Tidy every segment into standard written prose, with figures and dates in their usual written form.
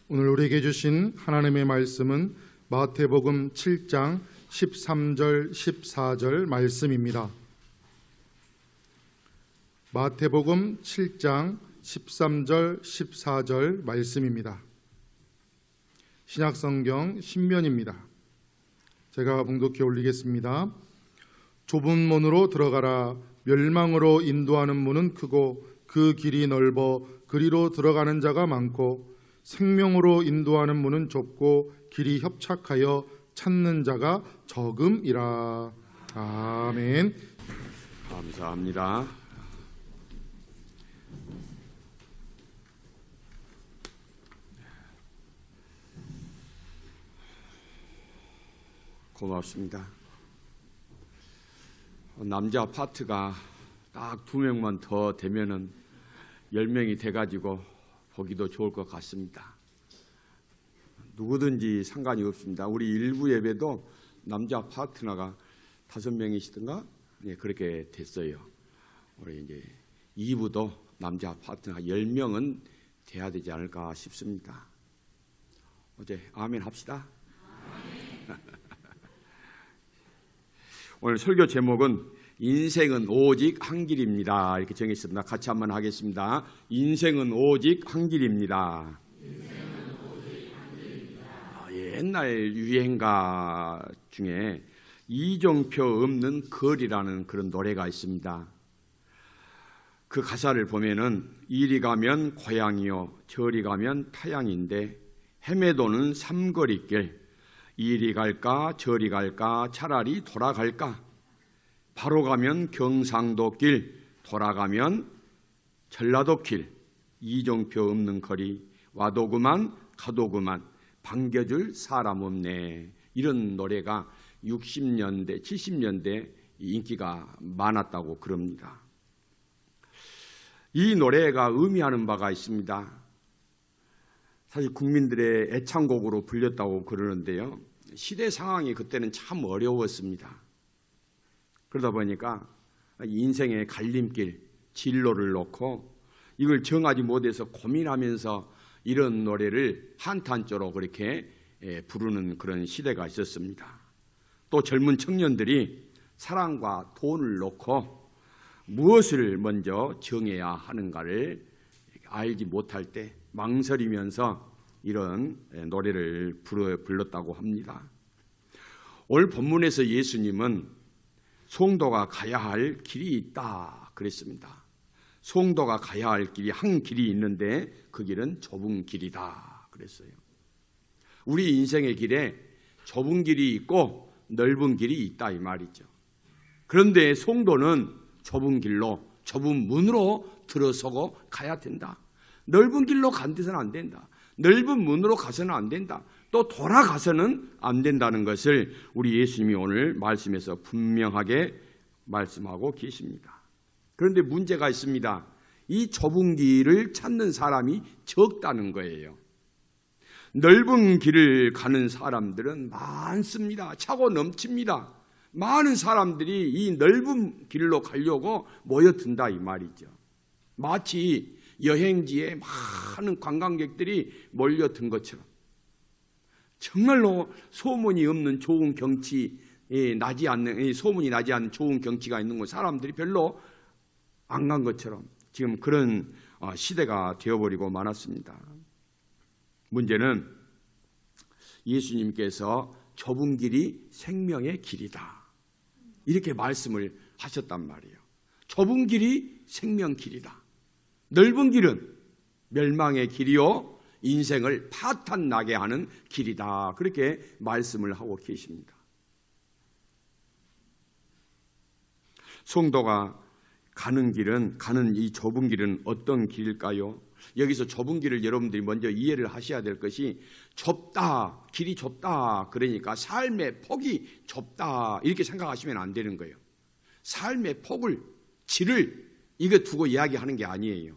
오늘 우리에게 주신 하나님의 말씀은 마태복음 7장 13절 14절 말씀입니다. 마태복음 7장 13절 14절 말씀입니다. 신약성경 신면입니다. 제가 봉독해 올리겠습니다. 좁은 문으로 들어가라. 멸망으로 인도하는 문은 크고 그 길이 넓어 그리로 들어가는 자가 많고 생명으로 인도하는 문은 좁고 길이 협착하여 찾는 자가 적음이라. 아멘. 감사합니다. 고맙습니다. 남자 파트가 딱 2명만 더 되면은 10명이 돼가지고 보기도 좋을 것 같습니다. 누구든지 상관이 없습니다. 우리 일부 예배도 남자 파트너가 5명이시던가 그렇게 됐어요. 우리 이제 2부도 남자 파트너가 10명은 돼야 되지 않을까 싶습니다. 어제 아멘 합시다. 오늘 설교 제목은 인생은 오직 한 길입니다. 이렇게 정했습니다. 같이 한번 하겠습니다. 인생은 오직 한 길입니다. 옛날 유행가 중에 이종표 없는 거리라는 그런 노래가 있습니다. 그 가사를 보면은 이리 가면 고향이요 저리 가면 타향인데 헤매도는 삼거리길 이리 갈까 저리 갈까 차라리 돌아갈까 바로 가면 경상도길 돌아가면 전라도길 이종표 없는 거리 와도 그만 가도 그만 반겨줄 사람 없네. 이런 노래가 60년대 70년대 인기가 많았다고 그럽니다. 이 노래가 의미하는 바가 있습니다. 사실 국민들의 애창곡으로 불렸다고 그러는데요. 시대 상황이 그때는 참 어려웠습니다. 그러다 보니까 인생의 갈림길, 진로를 놓고 이걸 정하지 못해서 고민하면서 이런 노래를 한탄조로 그렇게 부르는 그런 시대가 있었습니다. 또 젊은 청년들이 사랑과 돈을 놓고 무엇을 먼저 정해야 하는가를 알지 못할 때 망설이면서 이런 노래를 불렀다고 합니다. 오늘 본문에서 예수님은 송도가 가야 할 길이 있다 그랬습니다. 송도가 가야 할 길이 한 길이 있는데 그 길은 좁은 길이다 그랬어요. 우리 인생의 길에 좁은 길이 있고 넓은 길이 있다 이 말이죠. 그런데 송도는 좁은 길로 좁은 문으로 들어서고 가야 된다. 넓은 길로 간 데서는 안 된다. 넓은 문으로 가서는 안 된다. 또 돌아가서는 안 된다는 것을 우리 예수님이 오늘 말씀에서 분명하게 말씀하고 계십니다. 그런데 문제가 있습니다. 이 좁은 길을 찾는 사람이 적다는 거예요. 넓은 길을 가는 사람들은 많습니다. 차고 넘칩니다. 많은 사람들이 이 넓은 길로 가려고 모여든다 이 말이죠. 마치 여행지에 많은 관광객들이 몰려든 것처럼 정말로 소문이 없는 좋은 경치, 소문이 나지 않는 좋은 경치가 있는 곳 사람들이 별로 안 간 것처럼 지금 그런 시대가 되어버리고 말았습니다. 문제는 예수님께서 좁은 길이 생명의 길이다 이렇게 말씀을 하셨단 말이에요. 좁은 길이 생명 길이다. 넓은 길은 멸망의 길이요 인생을 파탄나게 하는 길이다 그렇게 말씀을 하고 계십니다. 송도가 가는 이 좁은 길은 어떤 길일까요? 여기서 좁은 길을 여러분들이 먼저 이해를 하셔야 될 것이 좁다, 길이 좁다 그러니까 삶의 폭이 좁다 이렇게 생각하시면 안 되는 거예요. 삶의 폭을, 질을 이거 두고 이야기하는 게 아니에요.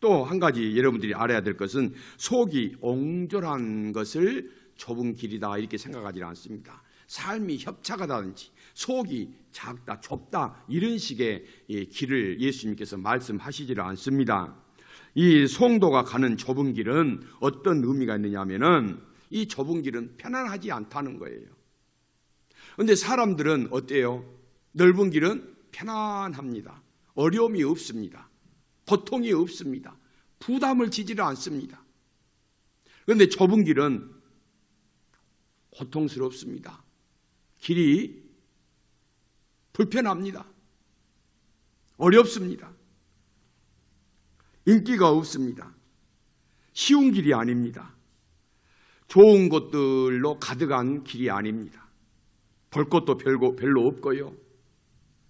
또 한 가지 여러분들이 알아야 될 것은 속이 옹졸한 것을 좁은 길이다 이렇게 생각하지 않습니다. 삶이 협착하다든지 속이 작다 좁다 이런 식의 길을 예수님께서 말씀하시지를 않습니다. 이 송도가 가는 좁은 길은 어떤 의미가 있느냐 하면은 이 좁은 길은 편안하지 않다는 거예요. 그런데 사람들은 어때요? 넓은 길은 편안합니다. 어려움이 없습니다. 고통이 없습니다. 부담을 지지를 않습니다. 그런데 좁은 길은 고통스럽습니다. 길이 불편합니다. 어렵습니다. 인기가 없습니다. 쉬운 길이 아닙니다. 좋은 것들로 가득한 길이 아닙니다. 볼 것도 별로 없고요.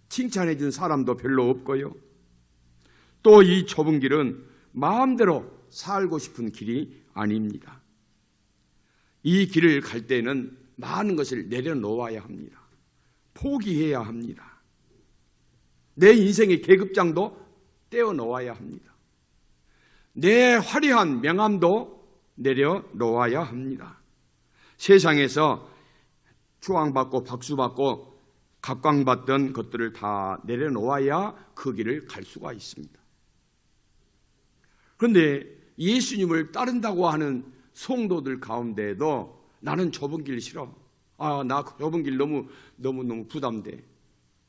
칭찬해 준 사람도 별로 없고요. 또 이 좁은 길은 마음대로 살고 싶은 길이 아닙니다. 이 길을 갈 때는 많은 것을 내려놓아야 합니다. 포기해야 합니다. 내 인생의 계급장도 떼어놓아야 합니다. 내 화려한 명함도 내려놓아야 합니다. 세상에서 추앙받고 박수받고 각광받던 것들을 다 내려놓아야 그 길을 갈 수가 있습니다. 그런데 예수님을 따른다고 하는 성도들 가운데에도 나는 좁은 길 싫어. 나 좁은 길 너무 부담돼.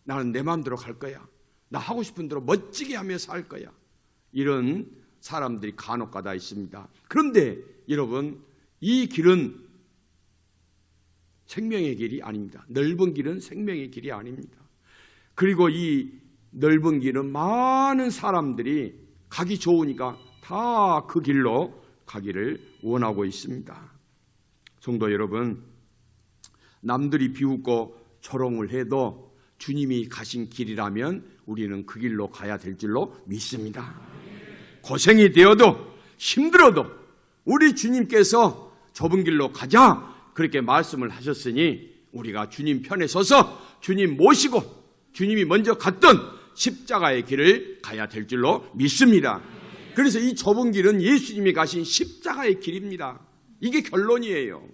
나는 내 마음대로 갈 거야. 나 하고 싶은 대로 멋지게 하며 살 거야. 이런 사람들이 간혹가다 있습니다. 그런데 여러분, 이 길은 생명의 길이 아닙니다. 넓은 길은 생명의 길이 아닙니다. 그리고 이 넓은 길은 많은 사람들이 가기 좋으니까 다 그 길로 가기를 원하고 있습니다. 성도 여러분, 남들이 비웃고 조롱을 해도 주님이 가신 길이라면 우리는 그 길로 가야 될 줄로 믿습니다. 고생이 되어도 힘들어도 우리 주님께서 좁은 길로 가자 그렇게 말씀을 하셨으니 우리가 주님 편에 서서 주님 모시고 주님이 먼저 갔던 십자가의 길을 가야 될 줄로 믿습니다. 그래서 이 좁은 길은 예수님이 가신 십자가의 길입니다. 이게 결론이에요.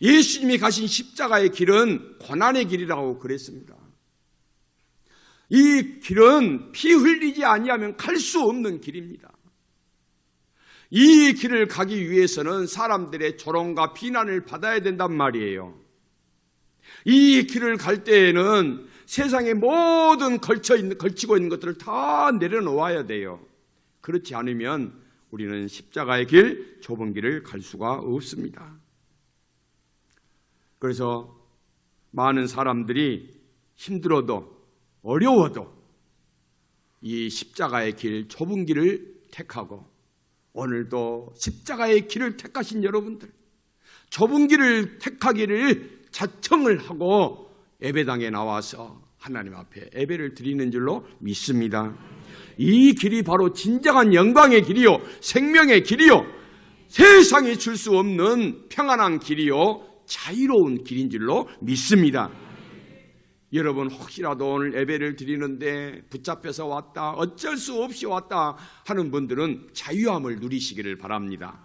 예수님이 가신 십자가의 길은 고난의 길이라고 그랬습니다. 이 길은 피 흘리지 아니하면 갈 수 없는 길입니다. 이 길을 가기 위해서는 사람들의 조롱과 비난을 받아야 된단 말이에요. 이 길을 갈 때에는 세상의 모든 걸치고 있는 것들을 다 내려놓아야 돼요. 그렇지 않으면 우리는 십자가의 길, 좁은 길을 갈 수가 없습니다. 그래서 많은 사람들이 힘들어도 어려워도 이 십자가의 길, 좁은 길을 택하고 오늘도 십자가의 길을 택하신 여러분들, 좁은 길을 택하기를 자청을 하고 예배당에 나와서 하나님 앞에 예배를 드리는 줄로 믿습니다. 이 길이 바로 진정한 영광의 길이요, 생명의 길이요, 세상이 줄 수 없는 평안한 길이요, 자유로운 길인 줄로 믿습니다. 여러분, 혹시라도 오늘 예배를 드리는데 붙잡혀서 왔다, 어쩔 수 없이 왔다 하는 분들은 자유함을 누리시기를 바랍니다.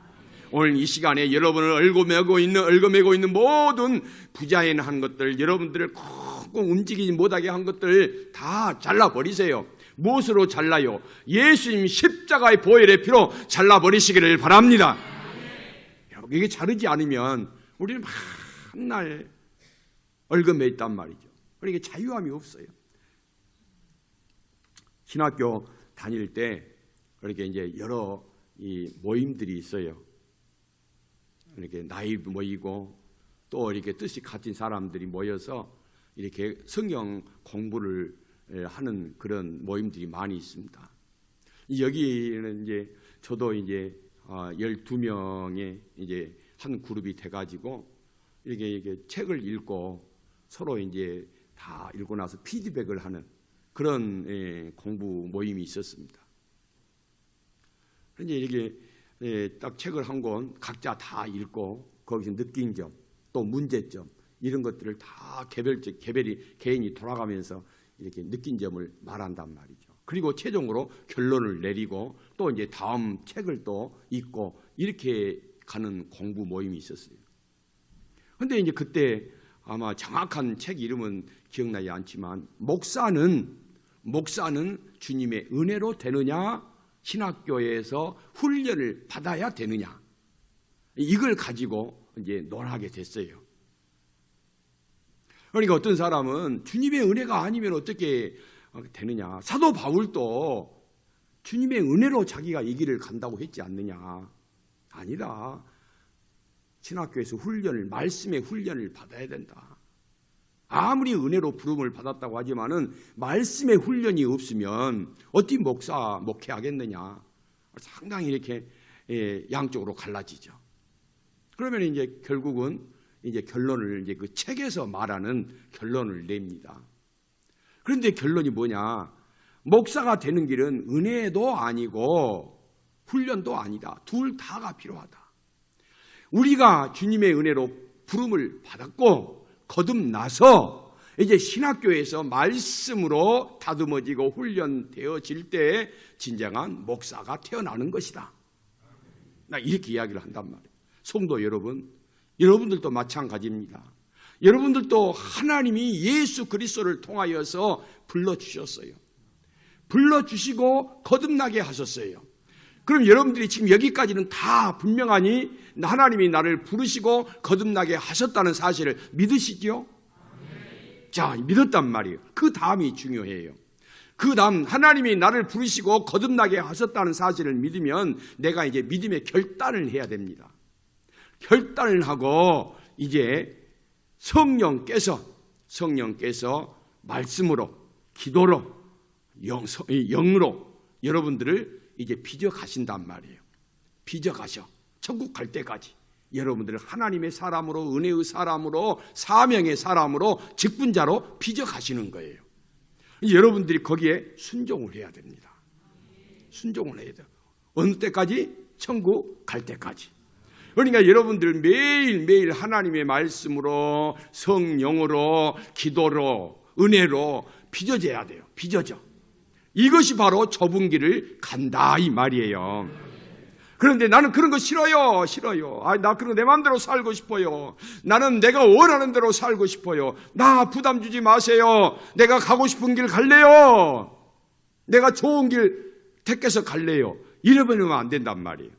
오늘 이 시간에 여러분을 얽어매고 있는 모든 부자연한 것들, 여러분들을 꼭 움직이지 못하게 한 것들 다 잘라버리세요. 무엇으로 잘라요? 예수님 십자가의 보혈의 피로 잘라버리시기를 바랍니다. 이게 자르지 않으면 우리는 맨날 얽어매 있단 말이죠. 그러니까 자유함이 없어요. 신학교 다닐 때 그렇게 이제 여러 이 모임들이 있어요. 이렇게 나이 모이고 또 이렇게 뜻이 같은 사람들이 모여서 이렇게 성경 공부를 하는 그런 모임들이 많이 있습니다. 여기는 이제 저도 이제 12명의 이제 한 그룹이 돼가지고 이렇게 책을 읽고 서로 이제 다 읽고 나서 피드백을 하는 그런 공부 모임이 있었습니다. 이제 이렇게 딱 책을 한 권 각자 다 읽고 거기서 느낀 점, 또 문제점 이런 것들을 다 개인이 돌아가면서 이렇게 느낀 점을 말한단 말이죠. 그리고 최종으로 결론을 내리고 또 이제 다음 책을 또 읽고 이렇게 가는 공부 모임이 있었어요. 그런데 이제 그때 아마 정확한 책 이름은 기억나지 않지만 목사는 주님의 은혜로 되느냐 신학교에서 훈련을 받아야 되느냐, 이걸 가지고 이제 논하게 됐어요. 그러니까 어떤 사람은 주님의 은혜가 아니면 어떻게 되느냐, 사도 바울도 주님의 은혜로 자기가 이 길을 간다고 했지 않느냐. 아니다. 신학교에서 훈련을, 말씀의 훈련을 받아야 된다. 아무리 은혜로 부름을 받았다고 하지만은 말씀의 훈련이 없으면 어떻게 목회하겠느냐. 상당히 이렇게 양쪽으로 갈라지죠. 그러면 이제 결국은 이제 결론을 이제 그 책에서 말하는 결론을 냅니다. 그런데 결론이 뭐냐? 목사가 되는 길은 은혜도 아니고 훈련도 아니다. 둘 다가 필요하다. 우리가 주님의 은혜로 부름을 받았고 거듭나서 이제 신학교에서 말씀으로 다듬어지고 훈련되어질 때 진정한 목사가 태어나는 것이다. 나 이렇게 이야기를 한단 말이에요. 성도 여러분, 여러분들도 마찬가지입니다. 여러분들도 하나님이 예수 그리스도를 통하여서 불러주셨어요. 불러주시고 거듭나게 하셨어요. 그럼 여러분들이 지금 여기까지는 다 분명하니 하나님이 나를 부르시고 거듭나게 하셨다는 사실을 믿으시죠? 자, 믿었단 말이에요. 그 다음이 중요해요. 그 다음 하나님이 나를 부르시고 거듭나게 하셨다는 사실을 믿으면 내가 이제 믿음의 결단을 해야 됩니다. 결단을 하고 이제 성령께서 말씀으로, 기도로, 영으로 여러분들을 이제 빚어 가신단 말이에요. 빚어 가셔. 천국 갈 때까지 여러분들을 하나님의 사람으로, 은혜의 사람으로, 사명의 사람으로, 직분자로 빚어 가시는 거예요. 여러분들이 거기에 순종을 해야 됩니다. 순종을 해야 돼요. 어느 때까지? 천국 갈 때까지. 그러니까 여러분들 매일매일 하나님의 말씀으로, 성령으로, 기도로, 은혜로 빚어져야 돼요. 빚어져. 이것이 바로 좁은 길을 간다 이 말이에요. 그런데 나는 그런 거 싫어요. 나 그런 거 내 마음대로 살고 싶어요. 나는 내가 원하는 대로 살고 싶어요. 나 부담 주지 마세요. 내가 가고 싶은 길 갈래요. 내가 좋은 길 택해서 갈래요. 이러면 안 된단 말이에요.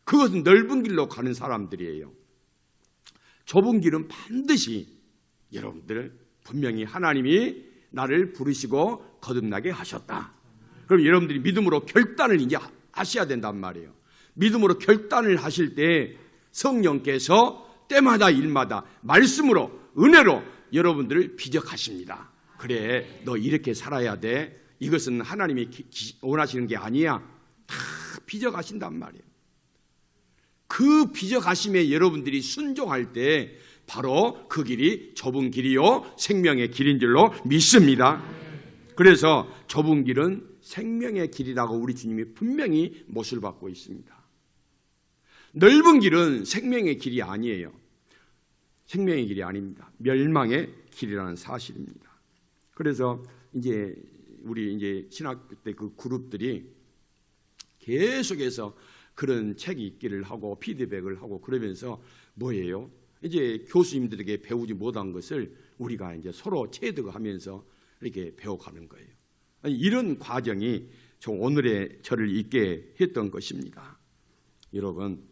그것은 넓은 길로 가는 사람들이에요. 좁은 길은 반드시 여러분들 분명히 하나님이 나를 부르시고 거듭나게 하셨다. 그럼 여러분들이 믿음으로 결단을 이제 하셔야 된단 말이에요. 믿음으로 결단을 하실 때 성령께서 때마다 일마다 말씀으로, 은혜로 여러분들을 빚어 가십니다. 그래, 너 이렇게 살아야 돼. 이것은 하나님이 원하시는 게 아니야. 다 빚어 가신단 말이에요. 그 빚어 가심에 여러분들이 순종할 때 바로 그 길이 좁은 길이요 생명의 길인 줄로 믿습니다. 그래서 좁은 길은 생명의 길이라고 우리 주님이 분명히 못을 받고 있습니다. 넓은 길은 생명의 길이 아니에요. 생명의 길이 아닙니다. 멸망의 길이라는 사실입니다. 그래서 이제 우리 이제 신학교 때 그 그룹들이 계속해서 그런 책이 있기를 하고 피드백을 하고 그러면서 뭐예요? 이제 교수님들에게 배우지 못한 것을 우리가 이제 서로 체득하면서 이렇게 배워가는 거예요. 이런 과정이 오늘의 저를 있게 했던 것입니다. 여러분,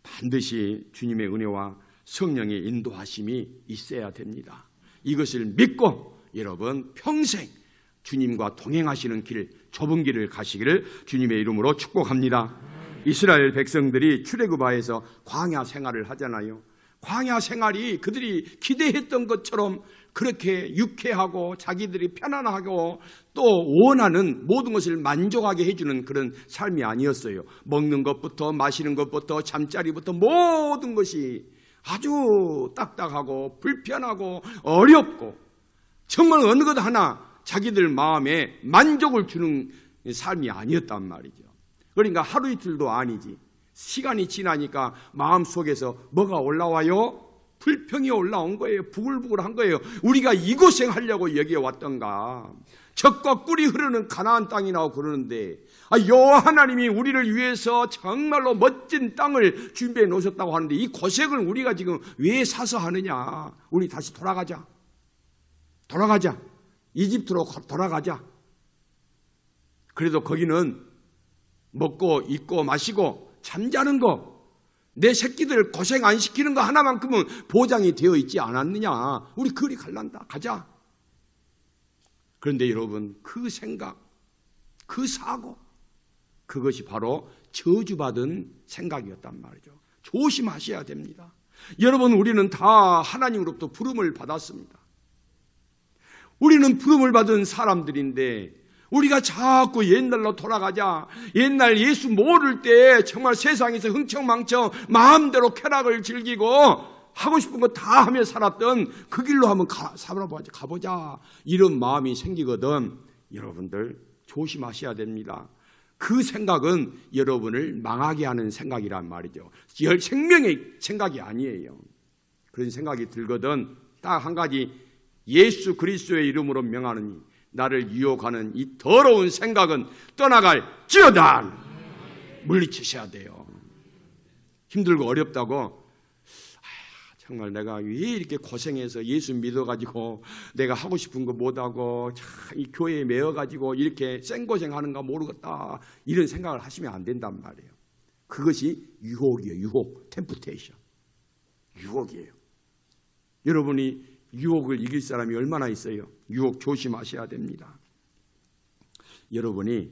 반드시 주님의 은혜와 성령의 인도하심이 있어야 됩니다. 이것을 믿고 여러분 평생 주님과 동행하시는 길, 좁은 길을 가시기를 주님의 이름으로 축복합니다. 이스라엘 백성들이 출애굽하에서 광야 생활을 하잖아요. 광야 생활이 그들이 기대했던 것처럼 그렇게 유쾌하고 자기들이 편안하고 또 원하는 모든 것을 만족하게 해주는 그런 삶이 아니었어요. 먹는 것부터 마시는 것부터 잠자리부터 모든 것이 아주 딱딱하고 불편하고 어렵고 정말 어느 것 하나 자기들 마음에 만족을 주는 삶이 아니었단 말이죠. 그러니까 하루 이틀도 아니지. 시간이 지나니까 마음속에서 뭐가 올라와요? 불평이 올라온 거예요. 부글부글한 거예요. 우리가 이 고생하려고 여기에 왔던가. 젖과 꿀이 흐르는 가나안 땅이라고 그러는데 여호와 하나님이 우리를 위해서 정말로 멋진 땅을 준비해 놓으셨다고 하는데 이 고생을 우리가 지금 왜 사서 하느냐. 우리 다시 돌아가자. 이집트로 돌아가자. 그래도 거기는 먹고 입고 마시고 잠자는 거, 내 새끼들 고생 안 시키는 거 하나만큼은 보장이 되어 있지 않았느냐. 우리 그리 갈란다. 가자. 그런데 여러분, 그 생각, 그 사고, 그것이 바로 저주받은 생각이었단 말이죠. 조심하셔야 됩니다. 여러분, 우리는 다 하나님으로부터 부름을 받았습니다. 우리는 부름을 받은 사람들인데 우리가 자꾸 옛날로 돌아가자, 옛날 예수 모를 때 정말 세상에서 흥청망청 마음대로 쾌락을 즐기고 하고 싶은 거 다 하며 살았던 그 길로 한번 가보자, 이런 마음이 생기거든. 여러분들 조심하셔야 됩니다. 그 생각은 여러분을 망하게 하는 생각이란 말이죠. 생명의 생각이 아니에요. 그런 생각이 들거든. 딱 한 가지, 예수 그리스도의 이름으로 명하느니 나를 유혹하는 이 더러운 생각은 떠나갈지어다. 물리치셔야 돼요. 힘들고 어렵다고 정말 내가 왜 이렇게 고생해서 예수 믿어가지고 내가 하고 싶은 거 못하고 이 교회에 매여가지고 이렇게 생고생하는가 모르겠다, 이런 생각을 하시면 안 된단 말이에요. 그것이 유혹이에요. 유혹, 템프테이션. 유혹이에요. 여러분이 유혹을 이길 사람이 얼마나 있어요? 유혹 조심하셔야 됩니다. 여러분이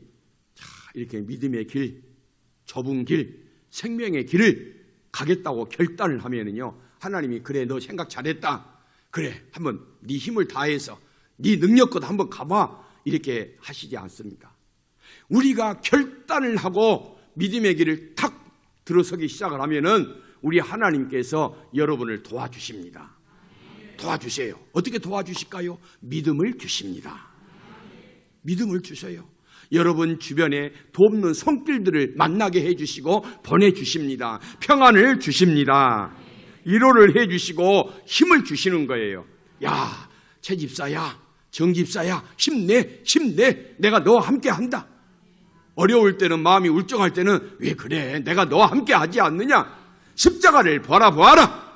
이렇게 믿음의 길, 좁은 길, 생명의 길을 가겠다고 결단을 하면은요, 하나님이 그래, 너 생각 잘했다, 그래, 한번 네 힘을 다해서 네 능력껏 한번 가봐, 이렇게 하시지 않습니다. 우리가 결단을 하고 믿음의 길을 탁 들어서기 시작을 하면은 우리 하나님께서 여러분을 도와주십니다. 도와주세요. 어떻게 도와주실까요? 믿음을 주십니다. 믿음을 주셔요. 여러분 주변에 돕는 손길들을 만나게 해주시고 보내주십니다. 평안을 주십니다. 위로를 해주시고 힘을 주시는 거예요. 야, 최 집사야, 정 집사야, 힘내, 힘내. 내가 너와 함께 한다. 어려울 때는, 마음이 울적할 때는 왜 그래, 내가 너와 함께 하지 않느냐. 십자가를 바라보아라.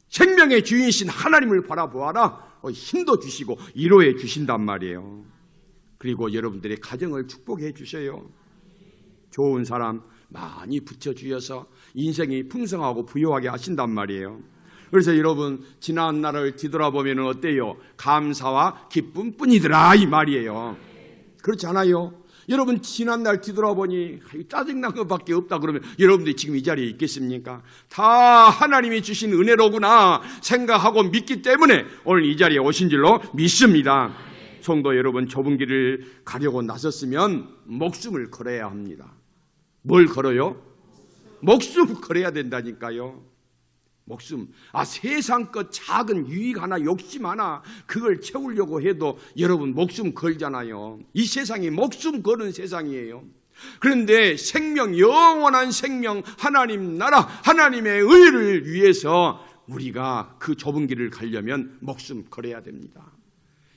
생명의 주인이신 하나님을 바라보아라. 힘도 주시고 위로해 주신단 말이에요. 그리고 여러분들의 가정을 축복해 주셔요. 좋은 사람 많이 붙여주셔서 인생이 풍성하고 부유하게 하신단 말이에요. 그래서 여러분, 지난 날을 뒤돌아보면 어때요? 감사와 기쁨뿐이더라, 이 말이에요. 그렇지 않아요? 여러분, 지난 날 뒤돌아보니 짜증난 것밖에 없다 그러면 여러분들이 지금 이 자리에 있겠습니까? 다 하나님이 주신 은혜로구나 생각하고 믿기 때문에 오늘 이 자리에 오신 줄로 믿습니다. 성도 여러분, 좁은 길을 가려고 나섰으면 목숨을 걸어야 합니다. 뭘 걸어요? 목숨 걸어야 된다니까요. 목숨. 세상 것 작은 유익 하나, 욕심 하나, 그걸 채우려고 해도 여러분 목숨 걸잖아요. 이 세상이 목숨 거는 세상이에요. 그런데 생명, 영원한 생명, 하나님 나라, 하나님의 의를 위해서 우리가 그 좁은 길을 가려면 목숨 걸어야 됩니다.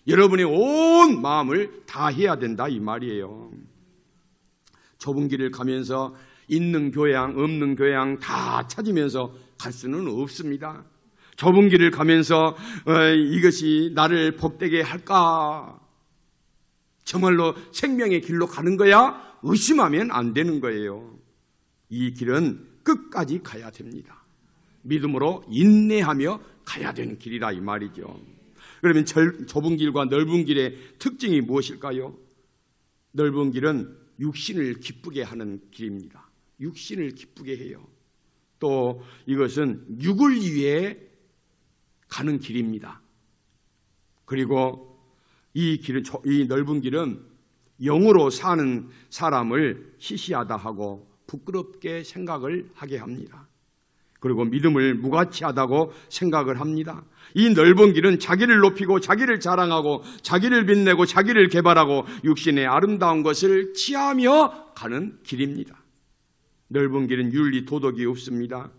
여러분의 온 마음을 다해야 된다, 이 말이에요. 좁은 길을 가면서 있는 교양, 없는 교양 다 찾으면서 갈 수는 없습니다. 좁은 길을 가면서 이것이 나를 복되게 할까? 정말로 생명의 길로 가는 거야? 의심하면 안 되는 거예요. 이 길은 끝까지 가야 됩니다. 믿음으로 인내하며 가야 되는 길이다, 이 말이죠. 그러면 좁은 길과 넓은 길의 특징이 무엇일까요? 넓은 길은 육신을 기쁘게 하는 길입니다. 육신을 기쁘게 해요. 또 이것은 육을 위해 가는 길입니다. 그리고 이 넓은 길은 영으로 사는 사람을 시시하다 하고 부끄럽게 생각을 하게 합니다. 그리고 믿음을 무가치하다고 생각을 합니다. 이 넓은 길은 자기를 높이고 자기를 자랑하고 자기를 빛내고 자기를 개발하고 육신의 아름다운 것을 취하며 가는 길입니다. 넓은 길은 윤리, 도덕이 없습니다.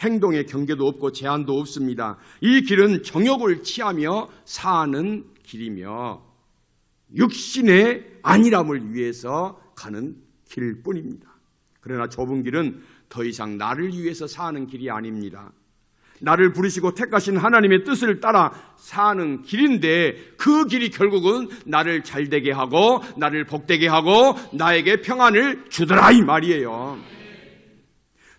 행동의 경계도 없고 제한도 없습니다. 이 길은 정욕을 취하며 사는 길이며 육신의 안일함을 위해서 가는 길뿐입니다. 그러나 좁은 길은 더 이상 나를 위해서 사는 길이 아닙니다. 나를 부르시고 택하신 하나님의 뜻을 따라 사는 길인데 그 길이 결국은 나를 잘되게 하고 나를 복되게 하고 나에게 평안을 주더라 이 말이에요.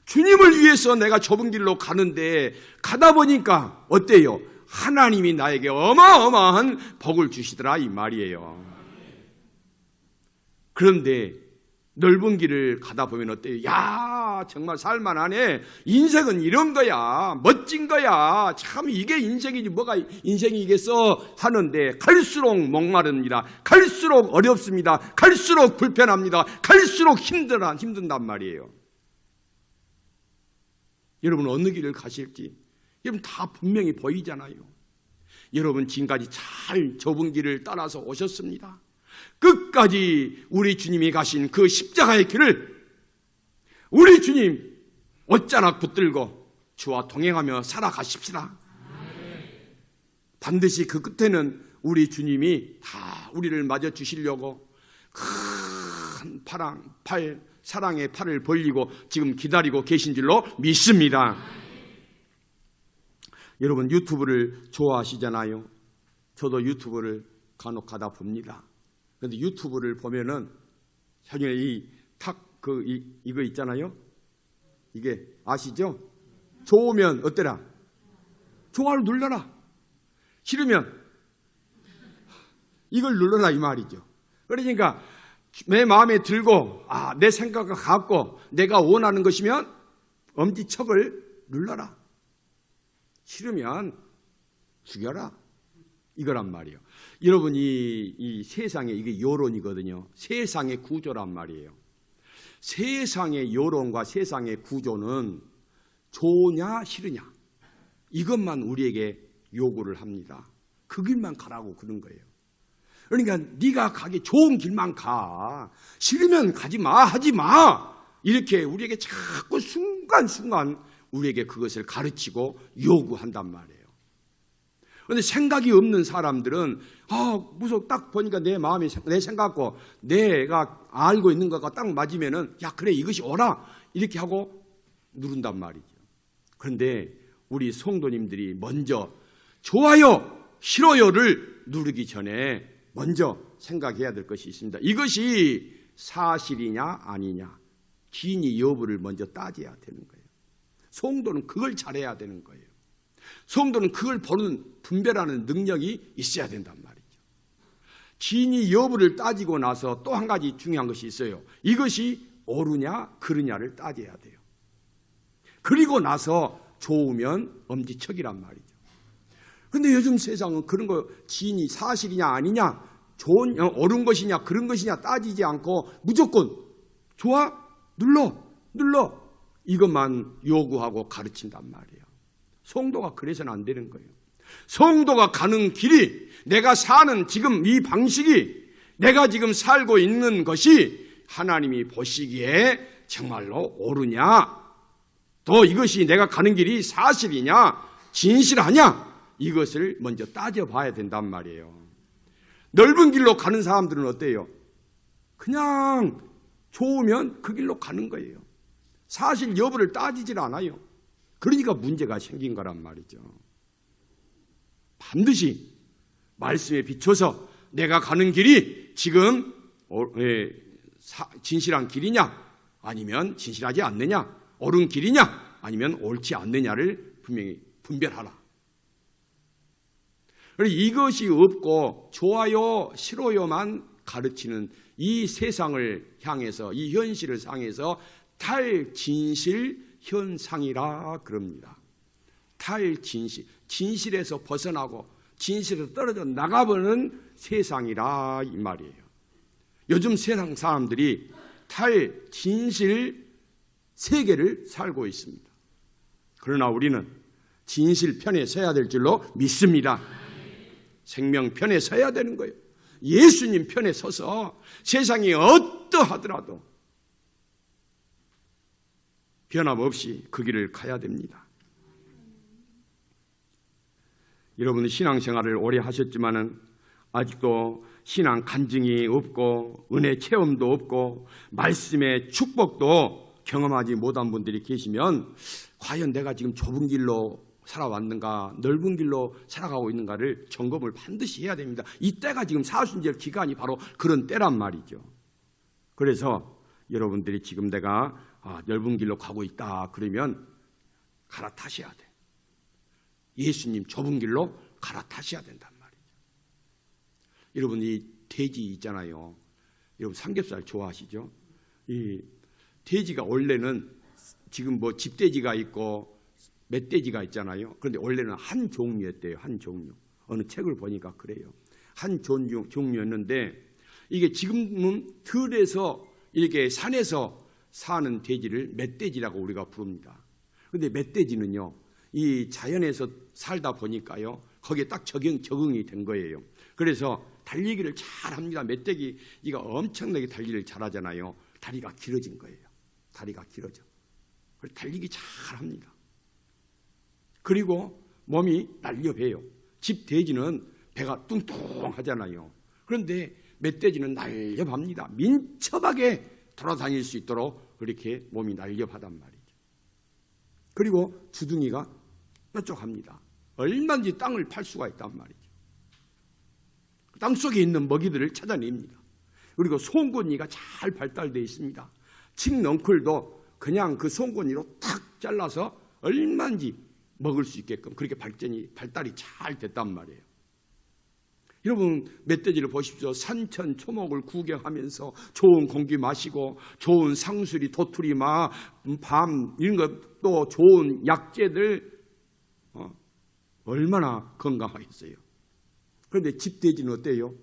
주님을 위해서 내가 좁은 길로 가는데 가다 보니까 어때요? 하나님이 나에게 어마어마한 복을 주시더라 이 말이에요. 그런데 넓은 길을 가다 보면 어때요? 야, 정말 살만하네. 인생은 이런 거야. 멋진 거야. 참 이게 인생이지 뭐가 인생이겠어 하는데 갈수록 목마릅니다. 갈수록 어렵습니다. 갈수록 불편합니다. 갈수록 힘든단 말이에요. 여러분 어느 길을 가실지 여러분 다 분명히 보이잖아요. 여러분 지금까지 잘 좁은 길을 따라서 오셨습니다. 끝까지 우리 주님이 가신 그 십자가의 길을 우리 주님 옷자락 붙들고 주와 동행하며 살아가십시다. 반드시 그 끝에는 우리 주님이 다 우리를 맞아 주시려고 큰 사랑의 팔을 벌리고 지금 기다리고 계신 줄로 믿습니다. 여러분 유튜브를 좋아하시잖아요. 저도 유튜브를 간혹 가다 봅니다. 그런데 유튜브를 보면은 현재 이거 있잖아요. 이게 아시죠? 좋으면 어때라? 좋아를 눌러라. 싫으면 이걸 눌러라 이 말이죠. 그러니까 내 마음에 들고 내 생각과 같고 내가 원하는 것이면 엄지척을 눌러라. 싫으면 죽여라. 이거란 말이에요. 여러분 이 세상에 이게 여론이거든요. 세상의 구조란 말이에요. 세상의 여론과 세상의 구조는 좋으냐 싫으냐 이것만 우리에게 요구를 합니다. 그 길만 가라고 그런 거예요. 그러니까 네가 가기 좋은 길만 가. 싫으면 가지 마, 하지 마. 이렇게 우리에게 자꾸 순간순간 우리에게 그것을 가르치고 요구한단 말이에요. 그런데 생각이 없는 사람들은 무슨 딱 보니까 내 마음이 내 생각과 내가 알고 있는 것과 딱 맞으면은 야 그래 이것이 옳아 이렇게 하고 누른단 말이죠. 그런데 우리 성도님들이 먼저 좋아요, 싫어요를 누르기 전에 먼저 생각해야 될 것이 있습니다. 이것이 사실이냐 아니냐 진위 여부를 먼저 따져야 되는 거예요. 성도는 그걸 잘해야 되는 거예요. 성도는 그걸 분별하는 능력이 있어야 된단 말이죠. 진위 여부를 따지고 나서 또 한 가지 중요한 것이 있어요. 이것이 옳으냐 그르냐를 따져야 돼요. 그리고 나서 좋으면 엄지척이란 말이죠. 그런데 요즘 세상은 그런 거 진위 사실이냐 아니냐 옳은 것이냐 그런 것이냐 따지지 않고 무조건 좋아? 눌러 이것만 요구하고 가르친단 말이에요. 성도가 그래서는 안 되는 거예요. 성도가 가는 길이 내가 사는 지금 이 방식이 내가 지금 살고 있는 것이 하나님이 보시기에 정말로 옳으냐 또 이것이 내가 가는 길이 사실이냐 진실하냐 이것을 먼저 따져봐야 된단 말이에요. 넓은 길로 가는 사람들은 어때요? 그냥 좋으면 그 길로 가는 거예요. 사실 여부를 따지질 않아요. 그러니까 문제가 생긴 거란 말이죠. 반드시 말씀에 비춰서 내가 가는 길이 지금 진실한 길이냐 아니면 진실하지 않느냐 옳은 길이냐 아니면 옳지 않느냐를 분명히 분별하라. 이것이 없고 좋아요 싫어요만 가르치는 이 세상을 향해서 이 현실을 향해서 탈진실 현상이라 그럽니다. 탈진실, 진실에서 벗어나고 진실에서 떨어져 나가버리는 세상이라 이 말이에요. 요즘 세상 사람들이 탈진실 세계를 살고 있습니다. 그러나 우리는 진실 편에 서야 될 줄로 믿습니다. 생명 편에 서야 되는 거예요. 예수님 편에 서서 세상이 어떠하더라도 변함없이 그 길을 가야 됩니다. 여러분은 신앙생활을 오래 하셨지만은 아직도 신앙 간증이 없고 은혜 체험도 없고 말씀의 축복도 경험하지 못한 분들이 계시면 과연 내가 지금 좁은 길로 살아왔는가, 넓은 길로 살아가고 있는가를 점검을 반드시 해야 됩니다. 이때가 지금 사순절 기간이 바로 그런 때란 말이죠. 그래서 여러분들이 지금 내가 넓은 길로 가고 있다 그러면 갈아타셔야 돼. 예수님 좁은 길로 갈아타셔야 된단 말이죠. 여러분, 이 돼지 있잖아요. 여러분 삼겹살 좋아하시죠? 이 돼지가 원래는 지금 뭐 집돼지가 있고 멧돼지가 있잖아요. 그런데 원래는 한 종류였대요. 한 종류. 어느 책을 보니까 그래요. 한 종류였는데 이게 지금은 들에서 이렇게 산에서 사는 돼지를 멧돼지라고 우리가 부릅니다. 그런데 멧돼지는요, 이 자연에서 살다 보니까요, 거기에 딱 적응이 된 거예요. 그래서 달리기를 잘 합니다. 멧돼지가 엄청나게 달리기를 잘하잖아요. 다리가 길어진 거예요. 다리가 길어져. 그래서 달리기 잘 합니다. 그리고 몸이 날렵해요. 집 돼지는 배가 뚱뚱하잖아요. 그런데 멧돼지는 날렵합니다. 민첩하게 돌아다닐 수 있도록 그렇게 몸이 날렵하단 말이죠. 그리고 주둥이가 뾰족합니다. 얼마든지 땅을 팔 수가 있단 말이죠. 땅 속에 있는 먹이들을 찾아냅니다. 그리고 송곳니가 잘 발달되어 있습니다. 칡넝쿨도 그냥 그 송곳니로 탁 잘라서 얼마든지 먹을 수 있게끔 그렇게 발달이 잘 됐단 말이에요. 여러분, 멧돼지를 보십시오. 산천 초목을 구경하면서 좋은 공기 마시고 좋은 상수리, 도토리마, 밤 이런 것, 또 좋은 약재들 얼마나 건강하겠어요. 그런데 집돼지는 어때요?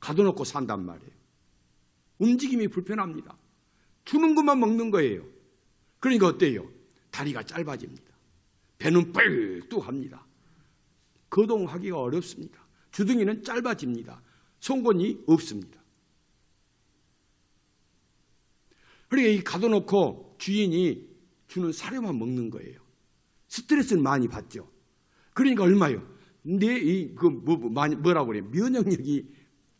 가둬놓고 산단 말이에요. 움직임이 불편합니다. 주는 것만 먹는 거예요. 그러니까 어때요? 다리가 짧아집니다. 배는 뻘뚝합니다. 거동하기가 어렵습니다. 주둥이는 짧아집니다. 송곳니 없습니다. 그러니까 이 가둬놓고 주인이 주는 사료만 먹는 거예요. 스트레스를 많이 받죠. 그러니까 얼마요? 뭐라고 그래요? 면역력이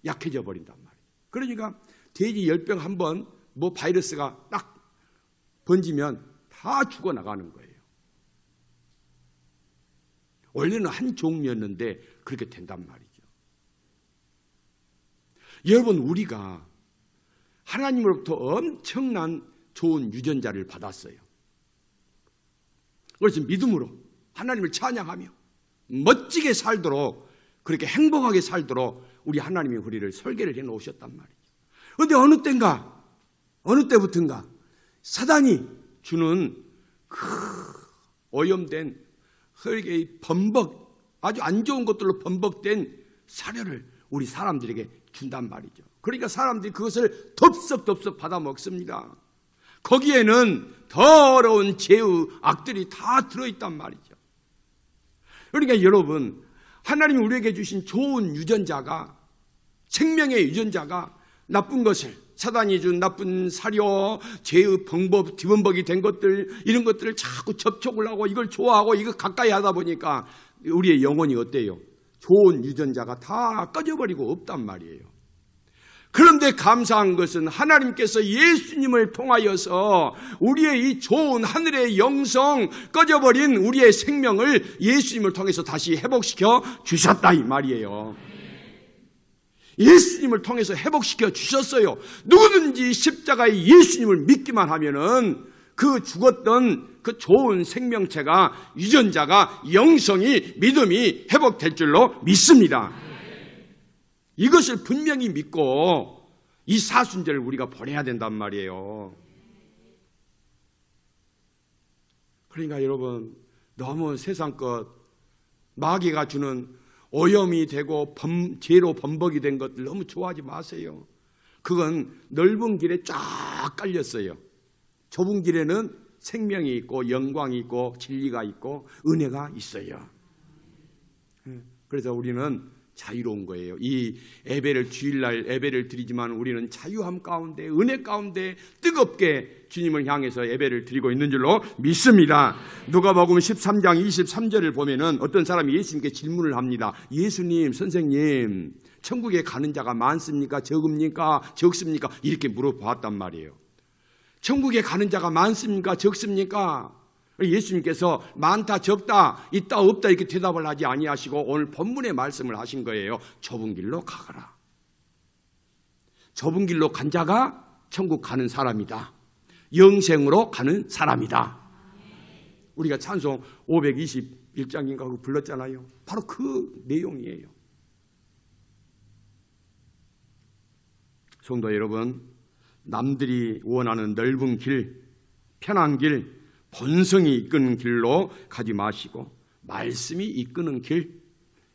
약해져 버린단 말이에요. 그러니까 돼지 10병 한번 뭐 바이러스가 딱 번지면 다 죽어나가는 거예요. 원래는 한 종류였는데 그렇게 된단 말이죠. 여러분, 우리가 하나님으로부터 엄청난 좋은 유전자를 받았어요. 그래서 믿음으로 하나님을 찬양하며 멋지게 살도록, 그렇게 행복하게 살도록 우리 하나님이 우리를 설계를 해 놓으셨단 말이죠. 그런데 어느 때부터인가 사단이 주는 그 오염된 아주 안 좋은 것들로 범벅된 사료를 우리 사람들에게 준단 말이죠. 그러니까 사람들이 그것을 덥석덥석 받아 먹습니다. 거기에는 더러운 죄의 악들이 다 들어있단 말이죠. 그러니까 여러분, 하나님이 우리에게 주신 좋은 유전자가, 생명의 유전자가 나쁜 것을, 사단이 준 나쁜 사료, 죄의 뒤범벅이 된 것들, 이런 것들을 자꾸 접촉을 하고 이걸 좋아하고 이거 가까이 하다 보니까 우리의 영혼이 어때요? 좋은 유전자가 다 꺼져버리고 없단 말이에요. 그런데 감사한 것은 하나님께서 예수님을 통하여서 우리의 이 좋은 하늘의 영성, 꺼져버린 우리의 생명을 예수님을 통해서 다시 회복시켜 주셨다 이 말이에요. 예수님을 통해서 회복시켜 주셨어요. 누구든지 십자가의 예수님을 믿기만 하면은 그 죽었던 그 좋은 생명체가, 유전자가, 영성이, 믿음이 회복될 줄로 믿습니다. 이것을 분명히 믿고 이 사순절을 우리가 보내야 된단 말이에요. 그러니까 여러분, 너무 세상 것, 마귀가 주는 오염이 되고 죄로 범벅이 된 것들 너무 좋아하지 마세요. 그건 넓은 길에 쫙 깔렸어요. 좁은 길에는 생명이 있고 영광이 있고 진리가 있고 은혜가 있어요. 그래서 우리는 자유로운 거예요. 이 예배를, 주일날 예배를 드리지만 우리는 자유함 가운데, 은혜 가운데 뜨겁게 주님을 향해서 예배를 드리고 있는 줄로 믿습니다. 누가복음 13장 23절을 보면은 어떤 사람이 예수님께 질문을 합니다. 예수님, 선생님, 천국에 가는 자가 많습니까? 적습니까? 이렇게 물어봤단 말이에요. 천국에 가는 자가 많습니까? 적습니까? 예수님께서 많다 적다 있다 없다 이렇게 대답을 하지 아니하시고 오늘 본문의 말씀을 하신 거예요. 좁은 길로 가거라. 좁은 길로 간 자가 천국 가는 사람이다. 영생으로 가는 사람이다. 우리가 찬송 521장인가 그거 불렀잖아요. 바로 그 내용이에요. 성도 여러분, 남들이 원하는 넓은 길, 편한 길, 본성이 이끄는 길로 가지 마시고 말씀이 이끄는 길,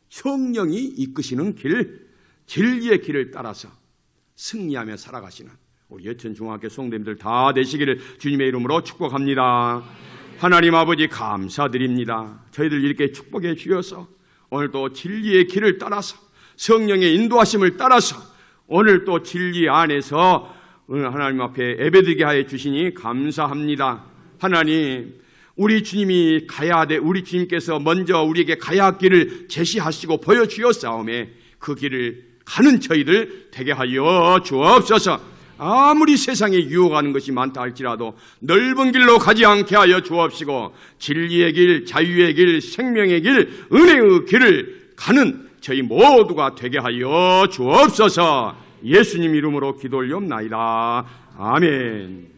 성령이 이끄시는 길, 진리의 길을 따라서 승리하며 살아가시는 우리 여천중학교 성도님들 다 되시기를 주님의 이름으로 축복합니다. 하나님 아버지 감사드립니다. 저희들 이렇게 축복해 주셔서 오늘도 진리의 길을 따라서 성령의 인도하심을 따라서 오늘 또 진리 안에서 하나님 앞에 예배드리게 하여 주시니 감사합니다. 하나님, 우리 주님이 가야 돼, 우리 주님께서 먼저 우리에게 가야 할 길을 제시하시고 보여주었사오매 그 길을 가는 저희들 되게 하여 주옵소서. 아무리 세상에 유혹하는 것이 많다 할지라도 넓은 길로 가지 않게 하여 주옵시고 진리의 길, 자유의 길, 생명의 길, 은혜의 길을 가는 저희 모두가 되게 하여 주옵소서. 예수님 이름으로 기도 올리옵나이다. 아멘.